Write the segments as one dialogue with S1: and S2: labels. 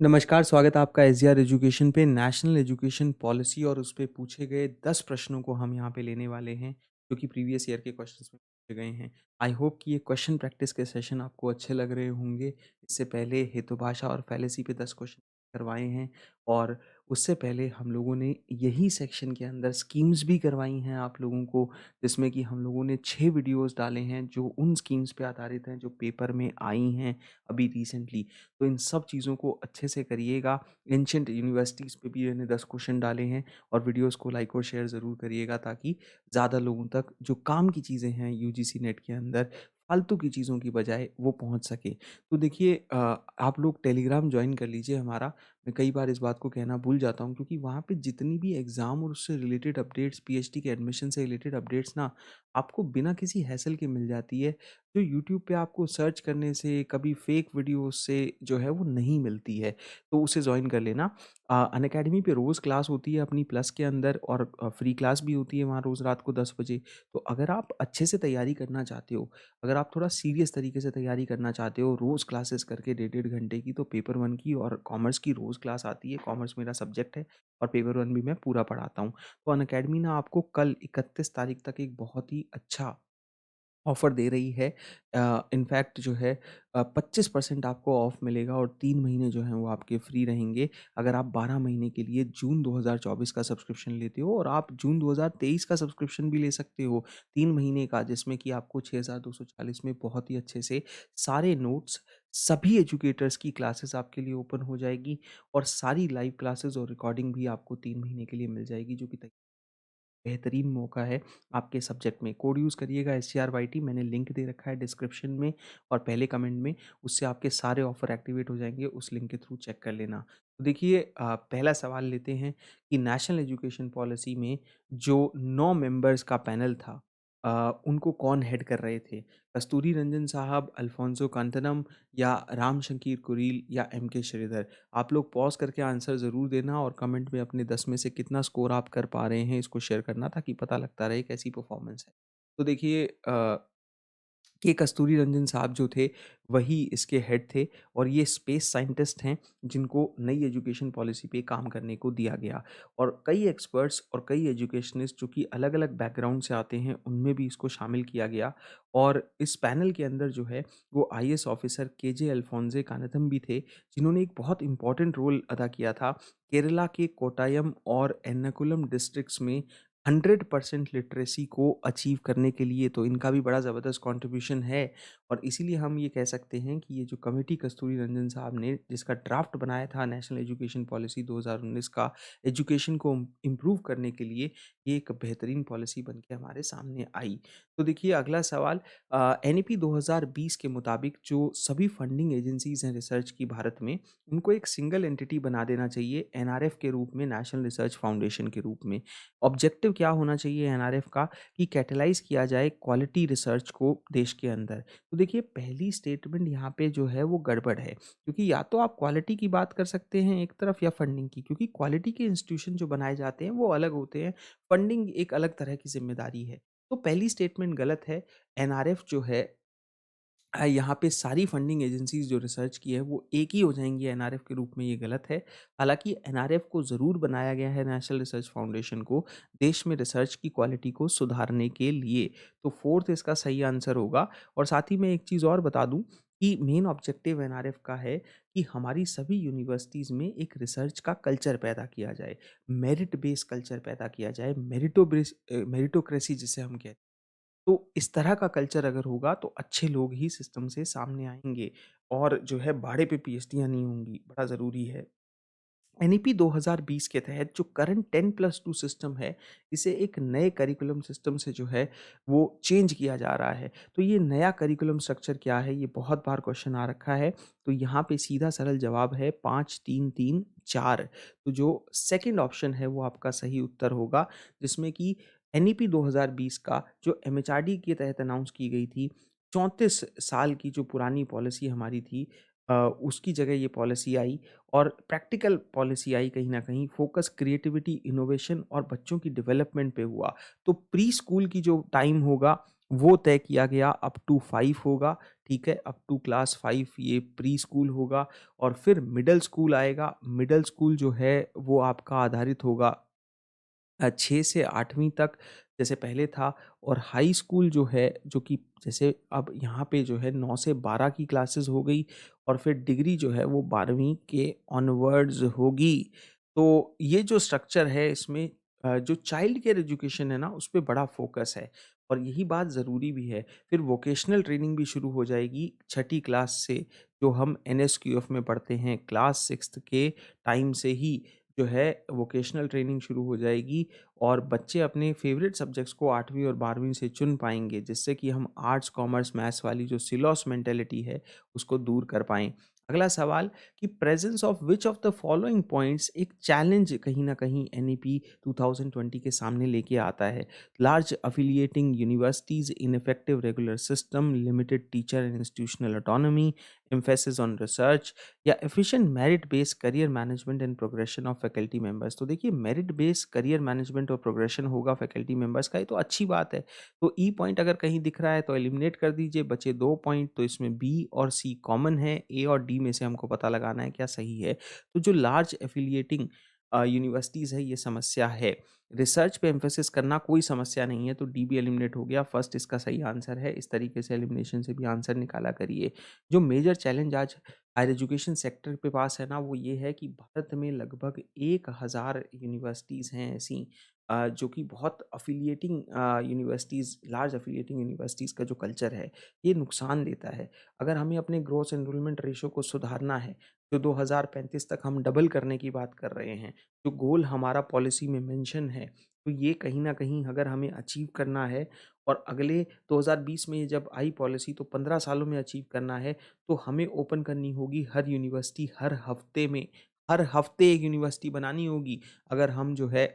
S1: नमस्कार, स्वागत है आपका एसजीआर एजुकेशन पे। नेशनल एजुकेशन पॉलिसी और उस पे पूछे गए 10 प्रश्नों को हम यहाँ पे लेने वाले हैं, जो कि प्रीवियस ईयर के क्वेश्चंस में पूछे गए हैं। आई होप कि ये क्वेश्चन प्रैक्टिस के सेशन आपको अच्छे लग रहे होंगे। इससे पहले हेतुभाषा और फैलेसी पे 10 क्वेश्चन करवाए हैं और उससे पहले हम लोगों ने यही सेक्शन के अंदर स्कीम्स भी करवाई हैं आप लोगों को, जिसमें कि हम लोगों ने 6 वीडियोज़ डाले हैं, जो उन स्कीम्स पे आधारित हैं, जो पेपर में आई हैं अभी रिसेंटली। तो इन सब चीज़ों को अच्छे से करिएगा। एंशिएंट यूनिवर्सिटीज़ पे भी मैंने 10 क्वेश्चन डाले हैं और वीडियोज़ को लाइक और शेयर ज़रूर करिएगा, ताकि ज़्यादा लोगों तक जो काम की चीज़ें हैं यूजीसी नेट के अंदर, फालतू की चीज़ों की बजाय वो पहुंच सके। तो देखिए, आप लोग टेलीग्राम ज्वाइन कर लीजिए हमारा। मैं कई बार इस बात को कहना भूल जाता हूँ, क्योंकि वहाँ पे जितनी भी एग्ज़ाम और उससे रिलेटेड अपडेट्स, पीएचडी के एडमिशन से रिलेटेड अपडेट्स ना, आपको बिना किसी हैसल के मिल जाती है, जो यूट्यूब पे आपको सर्च करने से, कभी फेक वीडियोस से जो है वो नहीं मिलती है। तो उसे जॉइन कर लेना। अनअकैडमी पे रोज़ क्लास होती है अपनी प्लस के अंदर, और फ्री क्लास भी होती है वहाँ रोज़ रात को 10 बजे। तो अगर आप अच्छे से तैयारी करना चाहते हो, अगर आप थोड़ा सीरियस तरीके से तैयारी करना चाहते हो, रोज़ क्लासेस करके डेढ़ डेढ़ घंटे की, तो पेपर वन की और कॉमर्स की रोज़ क्लास आती है। कॉमर्स मेरा सब्जेक्ट है और पेपर वन भी मैं पूरा पढ़ाता हूँ। तो अनअकैडमी ना आपको कल 31 तारीख तक एक बहुत ही अच्छा ऑफ़र दे रही है। इनफैक्ट जो है 25% आपको ऑफ़ मिलेगा और 3 महीने जो हैं वो आपके फ्री रहेंगे, अगर आप 12 महीने के लिए जून 2024 का सब्सक्रिप्शन लेते हो। और आप जून 2023 का सब्सक्रिप्शन भी ले सकते हो, 3 महीने का, जिसमें कि आपको 6240 में बहुत ही अच्छे से सारे नोट्स, सभी एजुकेटर्स की क्लासेस आपके लिए ओपन हो जाएगी और सारी लाइव क्लासेस और रिकॉर्डिंग भी आपको 3 महीने के लिए मिल जाएगी, जो कि बेहतरीन मौका है आपके सब्जेक्ट में। कोड यूज़ करिएगा SCRYT, मैंने लिंक दे रखा है डिस्क्रिप्शन में और पहले कमेंट में। उससे आपके सारे ऑफ़र एक्टिवेट हो जाएँगे, उस लिंक के थ्रू चेक कर लेना। तो देखिए, पहला सवाल लेते हैं कि नेशनल एजुकेशन पॉलिसी में जो 9 मेंबर्स का पैनल था, उनको कौन हेड कर रहे थे? कस्तूरी रंजन साहब, अल्फोंसो कांतनम, या राम शंकीर कुरील, या एम के श्रीधर? आप लोग पॉज़ करके आंसर ज़रूर देना और कमेंट में अपने 10 में से कितना स्कोर आप कर पा रहे हैं, इसको शेयर करना, ताकि पता लगता रहे कैसी परफ़ॉर्मेंस है। तो देखिए, के कस्तूरी रंजन साहब जो थे, वही इसके हेड थे और ये स्पेस साइंटिस्ट हैं, जिनको नई एजुकेशन पॉलिसी पे काम करने को दिया गया। और कई एक्सपर्ट्स और कई एजुकेशनिस्ट जो कि अलग-अलग बैकग्राउंड से आते हैं, उनमें भी इसको शामिल किया गया। और इस पैनल के अंदर जो है, वो आईएएस ऑफिसर केजे अल्फोंसे कानथम भी थे, जिन्होंने एक बहुत इम्पोर्टेंट रोल अदा किया था। केरला के कोट्टायम और एर्नाकुलम डिस्ट्रिक्ट्स में 100% लिटरेसी को अचीव करने के लिए तो इनका भी बड़ा ज़बरदस्त कंट्रीब्यूशन है। और इसीलिए हम ये कह सकते हैं कि ये जो कमेटी कस्तूरी रंजन साहब ने जिसका ड्राफ्ट बनाया था नेशनल एजुकेशन पॉलिसी 2019 का, एजुकेशन को इम्प्रूव करने के लिए, ये एक बेहतरीन पॉलिसी बन के हमारे सामने आई। तो देखिए, अगला सवाल, एनईपी 2020 के मुताबिक जो सभी फंडिंग एजेंसीज हैं रिसर्च की भारत में, उनको एक सिंगल एंटिटी बना देना चाहिए एनआरएफ के रूप में, नेशनल रिसर्च फाउंडेशन के रूप में। ऑब्जेक्टिव क्या होना चाहिए एनआरएफ का, कि कैटेलाइज़ किया जाए क्वालिटी रिसर्च को देश के अंदर। तो देखिए, पहली स्टेटमेंट यहाँ पे जो है वो गड़बड़ है, क्योंकि या तो आप क्वालिटी की बात कर सकते हैं एक तरफ, या फंडिंग की, क्योंकि क्वालिटी के इंस्टीट्यूशन जो बनाए जाते हैं वो अलग होते हैं, फंडिंग एक अलग तरह की ज़िम्मेदारी है। तो पहली स्टेटमेंट गलत है। एनआरएफ जो है, यहाँ पे सारी फंडिंग एजेंसीज़ जो रिसर्च की है वो एक ही हो जाएँगी एनआरएफ के रूप में, ये गलत है। हालाँकि एनआरएफ को ज़रूर बनाया गया है, नेशनल रिसर्च फाउंडेशन को, देश में रिसर्च की क्वालिटी को सुधारने के लिए। तो फोर्थ इसका सही आंसर होगा। और साथ ही मैं एक चीज़ और बता दूँ, कि मेन ऑब्जेक्टिव एनआरएफ का है कि हमारी सभी यूनिवर्सिटीज़ में एक रिसर्च का कल्चर पैदा किया जाए, मेरिट बेस्ड कल्चर पैदा किया जाए, मेरिटोक्रेसी जिसे हम कहते हैं। तो इस तरह का कल्चर अगर होगा, तो अच्छे लोग ही सिस्टम से सामने आएँगे और जो है भाड़े पे पीएचडीयाँ नहीं होंगी, बड़ा ज़रूरी है। एनईपी 2020 के तहत जो करंट 10+2 सिस्टम है, इसे एक नए करिकुलम सिस्टम से जो है वो चेंज किया जा रहा है। तो ये नया करिकुलम स्ट्रक्चर क्या है? ये बहुत बार क्वेश्चन आ रखा है। तो यहाँ पे सीधा सरल जवाब है 5-3-3-4। तो जो सेकंड ऑप्शन है वो आपका सही उत्तर होगा, जिसमें कि एनईपी 2020 का जो एमएचआरडी के तहत अनाउंस की गई थी, 34 साल की जो पुरानी पॉलिसी हमारी थी, उसकी जगह ये पॉलिसी आई और प्रैक्टिकल पॉलिसी आई। कहीं न कहीं फ़ोकस क्रिएटिविटी, इनोवेशन और बच्चों की डेवलपमेंट पे हुआ। तो प्री स्कूल की जो टाइम होगा, वो तय किया गया अप टू 5 होगा, ठीक है? अप टू क्लास 5 ये प्री स्कूल होगा और फिर मिडल स्कूल आएगा। मिडल स्कूल जो है वो आपका आधारित होगा 6 से 8वीं तक जैसे पहले था और हाई स्कूल जो है जो कि जैसे अब यहाँ पे जो है 9 से 12 की क्लासेस हो गई और फिर डिग्री जो है वो 12वीं के ऑनवर्ड्स होगी। तो ये जो स्ट्रक्चर है इसमें जो चाइल्ड केयर एजुकेशन है ना उस पे बड़ा फोकस है और यही बात ज़रूरी भी है। फिर वोकेशनल ट्रेनिंग भी शुरू हो जाएगी छठी क्लास से जो हम एनएसक्यूएफ में पढ़ते हैं क्लास 6th के टाइम से ही जो है वोकेशनल ट्रेनिंग शुरू हो जाएगी और बच्चे अपने फेवरेट सब्जेक्ट्स को 8वीं और 12वीं से चुन पाएँगे, जिससे कि हम आर्ट्स, कॉमर्स, मैथ्स वाली जो सिलॉस मेंटालिटी है, उसको दूर कर पाएँ। अगला सवाल कि presence of which of the following points एक चैलेंज कहीं न कहीं एनईपी 2020 के सामने लेके आता है। Large affiliating universities, ineffective regular system, limited teacher and institutional autonomy, emphasis on research या efficient merit based career management and progression of faculty members. तो देखिए मेरिट बेस्ड करियर मैनेजमेंट और प्रोग्रेशन होगा फैकल्टी मेंबर्स का, ये तो अच्छी बात है। तो ई पॉइंट अगर कहीं दिख रहा है तो एलिमिनेट कर दीजिए, बचे 2 पॉइंट तो इसमें बी और सी कॉमन है, ए और डी में से हमको पता लगाना है क्या सही है। तो जो लार्ज एफिलिएटिंग यूनिवर्सिटीज़ है ये समस्या है। रिसर्च पे एम्फेसिस करना कोई समस्या नहीं है तो डी भी एलिमिनेट हो गया, फर्स्ट इसका सही आंसर है। इस तरीके से एलिमिनेशन से भी आंसर निकाला करिए। जो मेजर चैलेंज आज हायर एजुकेशन सेक्टर पे पास है ना वो ये है कि भारत में लगभग 1000 यूनिवर्सिटीज़ हैं ऐसी जो कि बहुत अफिलिएटिंग यूनिवर्सिटीज़ लार्ज अफिलिएटिंग यूनिवर्सिटीज़ का जो कल्चर है ये नुकसान देता है। अगर हमें अपने ग्रॉस एनरोलमेंट रेशियो को सुधारना है जो 2035 तक हम डबल करने की बात कर रहे हैं, जो गोल हमारा पॉलिसी में मेंशन है, तो ये कहीं न कहीं अगर हमें अचीव करना है और अगले 2020 में ये जब आई पॉलिसी तो 15 सालों में अचीव करना है, तो हमें ओपन करनी होगी हर यूनिवर्सिटी हर हफ्ते एक यूनिवर्सिटी बनानी होगी। अगर हम जो है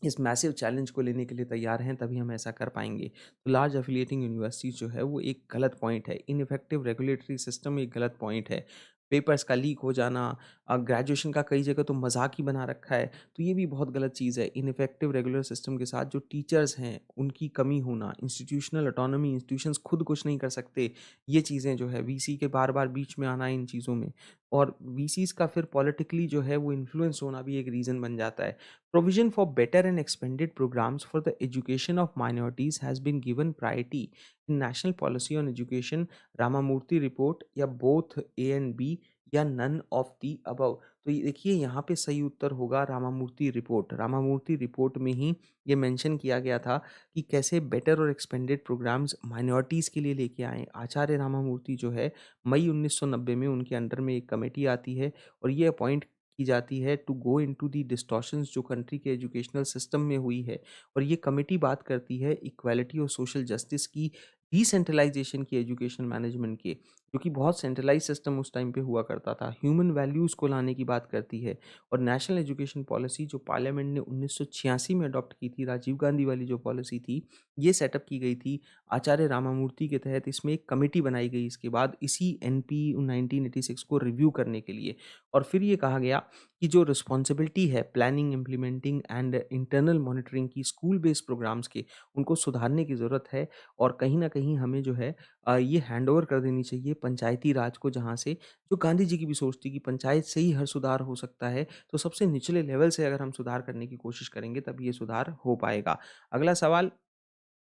S1: इस मैसिव चैलेंज को लेने के लिए तैयार हैं तभी हम ऐसा कर पाएँगे। तो लार्ज एफिलिएटिंग यूनिवर्सिटीज़ जो है वो एक गलत पॉइंट है। इनइफेक्टिव रेगुलेटरी सिस्टम एक गलत पॉइंट है। पेपर्स का लीक हो जाना ग्रेजुएशन का कई जगह तो मज़ाक ही बना रखा है, तो ये भी बहुत गलत चीज़ है। इनइफेक्टिव रेगुलर सिस्टम के साथ जो टीचर्स हैं, उनकी कमी होना, इंस्टीट्यूशनल ऑटोनॉमी इंस्टीट्यूशंस खुद कुछ नहीं कर सकते, ये चीज़ें जो है वीसी के बार-बार बीच में आना इन चीज़ों में और वीसीज़ का फिर पॉलिटिकली जो है वो इन्फ्लुएंस होना भी एक रीज़न बन जाता है। Provision for better and expanded programs for the education of minorities has been given priority in National Policy on Education Ramamurthy report या both A and B या none of the above। तो ये देखिए यहाँ पे सही उत्तर होगा रामामूर्ति रिपोर्ट। रामामूर्ति रिपोर्ट में ही ये मेंशन किया गया था कि कैसे बेटर और एक्सपेंडेड प्रोग्राम्स माइनॉरिटीज़ के लिए लेके आएँ। आचार्य रामामूर्ति जो है मई 1990 में उनके अंडर में एक कमेटी आती है और ये अपॉइंट की जाती है to go into the distortions जो कंट्री के एजुकेशनल सिस्टम में हुई है और ये कमेटी बात करती है इक्वालिटी और सोशल जस्टिस की डिसेंट्रलाइजेशन की एजुकेशन मैनेजमेंट के जो कि बहुत सेंट्रलाइज सिस्टम उस टाइम पे हुआ करता था ह्यूमन वैल्यूज़ को लाने की बात करती है और नेशनल एजुकेशन पॉलिसी जो पार्लियामेंट ने 1986 में अडॉप्ट की थी राजीव गांधी वाली जो पॉलिसी थी ये सेटअप की गई थी आचार्य रामामूर्ति के तहत इसमें एक कमेटी बनाई गई इसके बाद इसी एनपी 1986 को रिव्यू करने के लिए और फिर ये कहा गया कि जो रिस्पॉन्सिबिलिटी है planning, implementing and internal monitoring की स्कूल बेस्ड प्रोग्राम्स के, उनको सुधारने की ज़रूरत है और कहीं न कहीं हमें जो है ये हैंडओवर कर देनी चाहिए पंचायती राज को जहाँ से जो गांधी जी की भी सोच थी कि पंचायत से ही हर सुधार हो सकता है, तो सबसे निचले लेवल से अगर हम सुधार करने की कोशिश करेंगे तब ये सुधार हो पाएगा। अगला सवाल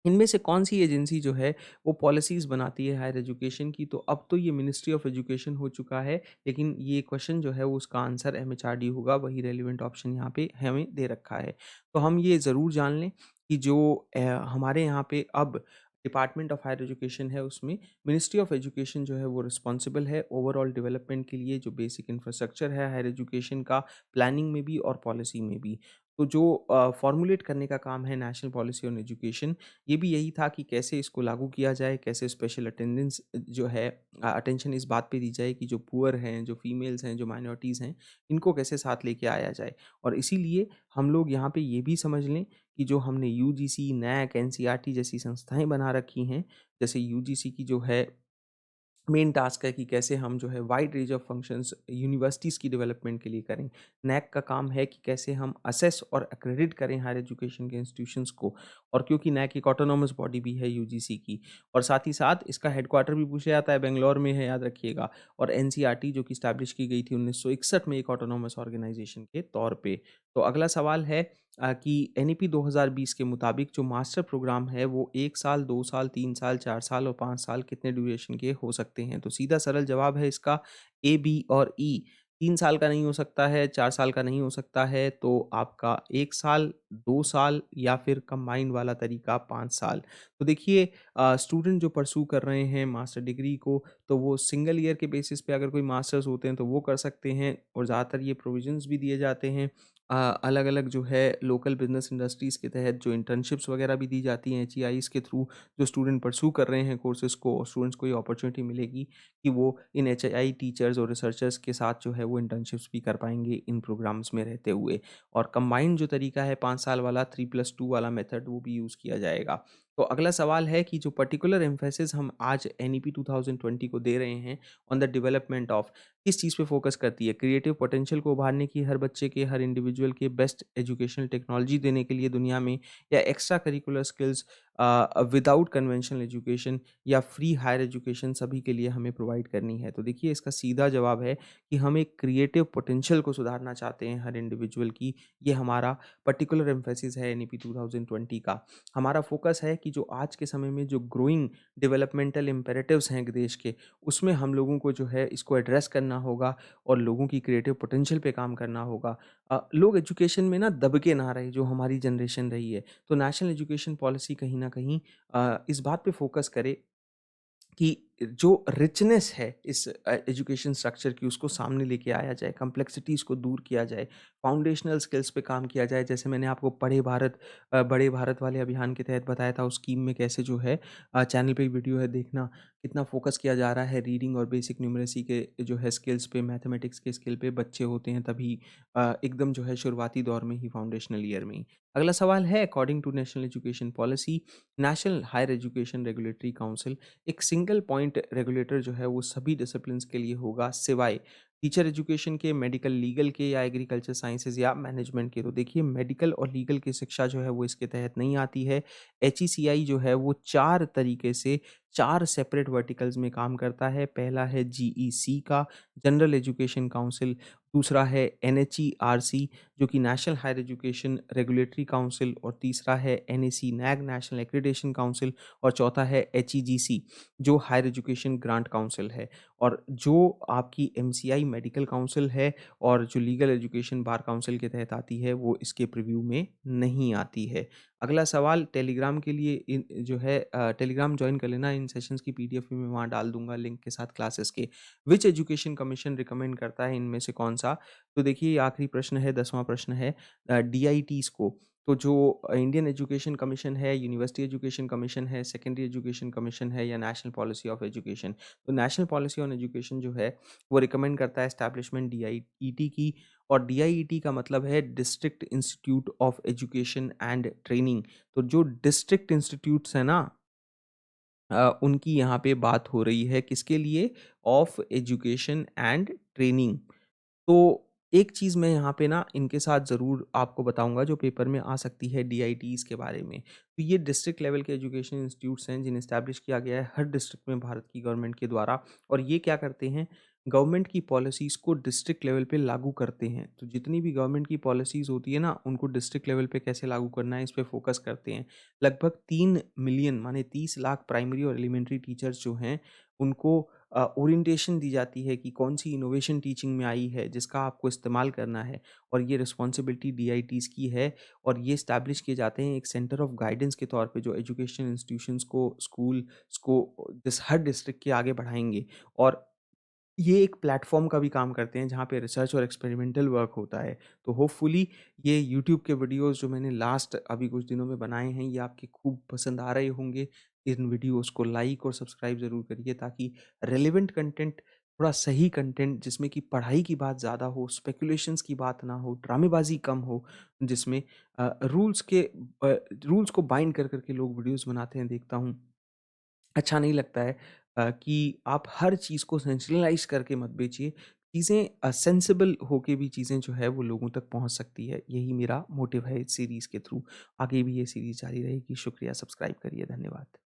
S1: इनमें से कौन-सी एजेंसी जो है वो पॉलिसीज़ बनाती है हायर एजुकेशन की? तो अब तो ये मिनिस्ट्री ऑफ एजुकेशन हो चुका है, लेकिन ये क्वेश्चन जो है वो उसका आंसर एमएचआरडी होगा, वही रेलेवेंट ऑप्शन यहाँ पे हमें दे रखा है। तो हम ये ज़रूर जान लें कि जो हमारे यहाँ पे अब डिपार्टमेंट ऑफ हायर एजुकेशन है उसमें मिनिस्ट्री ऑफ एजुकेशन जो है वो रिस्पॉन्सिबल है ओवरऑल डेवलपमेंट के लिए जो बेसिक इंफ्रास्ट्रक्चर है हायर एजुकेशन का, प्लानिंग में भी और पॉलिसी में भी। तो जो फॉर्मुलेट करने का काम है नेशनल पॉलिसी ऑन एजुकेशन ये भी यही था कि कैसे इसको लागू किया जाए, कैसे स्पेशल अटेंडेंस जो है अटेंशन इस बात पे दी जाए कि जो पुअर हैं, जो फीमेल्स हैं, जो माइनॉरिटीज़ हैं, इनको कैसे साथ लेके आया जाए। और इसीलिए हम लोग यहाँ पे ये भी समझ लें कि जो हमने यूजीसी, नैक, एनसीईआरटी जैसी संस्थाएँ बना रखी हैं, जैसे यूजीसी की जो है मेन टास्क है कि कैसे हम जो है wide range of functions universities की डेवलपमेंट के लिए करें। नैक का काम है कि कैसे हम असेस और एक्रेडिट करें हायर एजुकेशन के इंस्टीट्यूशंस को, और क्योंकि नैक एक ऑटोनॉमस बॉडी भी है यूजीसी की, और साथ ही साथ इसका हेडक्वार्टर भी पूछा जाता है बेंगलोर में है, याद रखिएगा। और एनसीईआरटी जो कि स्टैब्लिश की गई थी 1961 में एक ऑटोनॉमस ऑर्गेनाइजेशन के तौर पे। तो अगला सवाल है कि एनईपी 2020 के मुताबिक जो मास्टर प्रोग्राम है वो 1 साल, 2 साल, 3 साल, 4 साल और 5 साल कितने ड्यूरेशन के हो सकते हैं? तो सीधा सरल जवाब है इसका ए, बी और ई। 3 साल का नहीं हो सकता है, 4 साल का नहीं हो सकता है, तो आपका 1 साल, 2 साल या फिर कंबाइंड वाला तरीका 5 साल। तो देखिए स्टूडेंट जो परस्यू कर रहे हैं मास्टर डिग्री को, तो वो सिंगल ईयर के बेसिस पे अगर कोई मास्टर्स होते हैं तो वो कर सकते हैं, और ज़्यादातर ये प्रोविज़न्स भी दिए जाते हैं। अलग-अलग जो है लोकल बिज़नेस इंडस्ट्रीज़ के तहत जो इंटर्नशिप्स वगैरह भी दी जाती हैं एचईआईज़ के थ्रू, जो स्टूडेंट परस्यू कर रहे हैं कोर्सेज़ को, और स्टूडेंट्स को ये अपॉर्च्युनिटी मिलेगी कि वो इन एचईआई टीचर्स और रिसर्चर्स के साथ जो है वो इंटर्नशिप्स भी कर पाएँगे इन प्रोग्राम्स में रहते हुए। और कंबाइंड जो तरीका है 5 साल वाला 3+2 वाला मेथड, वो भी यूज़ किया जाएगा। तो अगला सवाल है कि जो पर्टिकुलर एम्फेसिस हम आज एनईपी 2020 को दे रहे हैं ऑन द डेवलपमेंट ऑफ, किस चीज़ पे फोकस करती है? क्रिएटिव पोटेंशियल को उभारने की, हर बच्चे के, हर इंडिविजुअल के बेस्ट एजुकेशनल टेक्नोलॉजी देने के लिए दुनिया में, या extra curricular skills without conventional education, या फ्री हायर एजुकेशन सभी के लिए हमें प्रोवाइड करनी है? तो देखिए इसका सीधा जवाब है कि हम एक क्रिएटिव पोटेंशियल को सुधारना चाहते हैं हर इंडिविजुअल की। ये हमारा पर्टिकुलर एम्फेसिस है एनईपी 2020 का। हमारा फोकस है कि जो आज के समय में जो ग्रोइंग डेवलपमेंटल इम्पेरेटिव्स हैं देश के, उसमें हम लोगों को जो है इसको एड्रेस करना होगा और लोगों की क्रिएटिव पोटेंशियल पे काम करना होगा। लोग एजुकेशन में ना दब के ना रहे, जो हमारी जनरेशन रही है। तो नेशनल एजुकेशन पॉलिसी कहीं न कहीं इस बात पे फोकस करे कि जो रिचनेस है इस एजुकेशन स्ट्रक्चर की, उसको सामने लेके आया जाए, कॉम्प्लेक्सिटीज़ को दूर किया जाए, फाउंडेशनल स्किल्स पे काम किया जाए। जैसे मैंने आपको बड़े भारत वाले अभियान के तहत बताया था, उस स्कीम में कैसे जो है चैनल पे एक वीडियो है, देखना कितना फोकस किया जा रहा है रीडिंग और बेसिक न्यूमरेसी के जो है स्किल्स पे, मैथमेटिक्स के स्किल पे बच्चे होते हैं तभी एकदम जो है शुरुआती दौर में ही, फाउंडेशनल ईयर में ही। अगला सवाल है, according to national education policy, national higher education regulatory council एक सिंगल पॉइंट रेगुलेटर जो है वो सभी डिसिप्लिन्स के लिए होगा, सिवाय टीचर एजुकेशन के, मेडिकल लीगल के, या एग्रीकल्चर साइंसेज या मैनेजमेंट के। तो देखिए मेडिकल और लीगल की शिक्षा जो है वो इसके तहत नहीं आती है। एचईसीआई जो है वो 4 तरीके से 4 सेपरेट वर्टिकल्स में काम करता है। पहला है जीईसी का, जनरल एजुकेशन काउंसिल, दूसरा है एनएचईआरसी जो कि national higher education regulatory council, और तीसरा है एनएसी नैग, नेशनल एक्रीडेशन काउंसिल, और चौथा है एचईजीसी जो हायर एजुकेशन ग्रांट काउंसिल है। और जो आपकी एमसीआई मेडिकल काउंसिल है और जो लीगल एजुकेशन बार काउंसिल के तहत आती है, वो इसके प्रीव्यू में नहीं आती है। अगला सवाल टेलीग्राम के लिए इन जो है टेलीग्राम जॉइन कर लेना, इन सेशंस की पीडीएफ भी मैं वहाँ डाल दूँगा लिंक के साथ क्लासेस के। व्हिच एजुकेशन कमीशन रिकमेंड करता है इनमें से कौन-सा? तो देखिए ये आखिरी प्रश्न है, 10वां प्रश्न है डीआईटीज़ को। तो जो इंडियन एजुकेशन कमीशन है, यूनिवर्सिटी एजुकेशन कमीशन है, सेकेंडरी एजुकेशन कमीशन है, या नेशनल पॉलिसी ऑफ एजुकेशन। तो नेशनल पॉलिसी ऑन एजुकेशन जो है वो रिकमेंड करता है एस्टैब्लिशमेंट डीआईईटी की, और डीआईईटी का मतलब है district institute of education and training. तो जो डिस्ट्रिक्ट इंस्टीट्यूट्स हैं ना, उनकी यहाँ पे बात हो रही है किसके लिए? Of education and training. तो एक चीज़ मैं यहाँ पे ना इनके साथ ज़रूर आपको बताऊँगा जो पेपर में आ सकती है डीआईटीज़ के बारे में। तो ये डिस्ट्रिक्ट लेवल के एजुकेशन इंस्टीट्यूट्स हैं जिन्हें एस्टैब्लिश किया गया है हर डिस्ट्रिक्ट में भारत की गवर्नमेंट के द्वारा, और ये क्या करते हैं, गवर्नमेंट की पॉलिसीज़ को डिस्ट्रिक्ट लेवल पे लागू करते हैं। तो जितनी भी गवर्नमेंट की पॉलिसीज़ होती है ना, उनको डिस्ट्रिक्ट लेवल पे कैसे लागू करना है, इस पे फोकस करते हैं। लगभग 3 मिलियन माने 30 लाख प्राइमरी और एलिमेंट्री टीचर्स जो हैं, उनको ओरिएंटेशन दी जाती है कि कौन-सी इनोवेशन टीचिंग में आई है, जिसका आपको इस्तेमाल करना है, और ये रिस्पॉन्सिबिलिटी डीआईटीज़ की है। और ये एस्टैब्लिश किए जाते हैं एक सेंटर ऑफ गाइडेंस के तौर पे, जो एजुकेशन इंस्टीट्यूशंस को, स्कूल्स को हर डिस्ट्रिक्ट के आगे बढ़ाएँगे। और ये एक प्लेटफ़ॉर्म का भी काम करते हैं जहाँ पे रिसर्च और एक्सपेरिमेंटल वर्क होता है। तो होपफुली ये यूट्यूब के वीडियोज़ जो मैंने लास्ट अभी कुछ दिनों में बनाए हैं, ये आपके खूब पसंद आ रहे होंगे। इन वीडियोज़ को लाइक और सब्सक्राइब ज़रूर करिए, ताकि रेलेवेंट कंटेंट, थोड़ा सही कंटेंट जिसमें कि पढ़ाई की बात ज़्यादा हो, स्पेकुलेशंस की बात ना हो, ड्रामेबाज़ी कम हो, जिसमें रूल्स को बाइंड कर के लोग वीडियोज़ बनाते हैं, देखता हूँ। अच्छा नहीं लगता है। कि आप हर चीज़ को सेंसेशनलाइज़ करके मत बेचिए। चीज़ें सेंसिबल होके भी चीज़ें जो है वो लोगों तक पहुँच सकती है। यही मेरा मोटिव है इस सीरीज़ के थ्रू। आगे भी ये सीरीज़ जारी रहेगी। शुक्रिया, सब्सक्राइब करिए। धन्यवाद।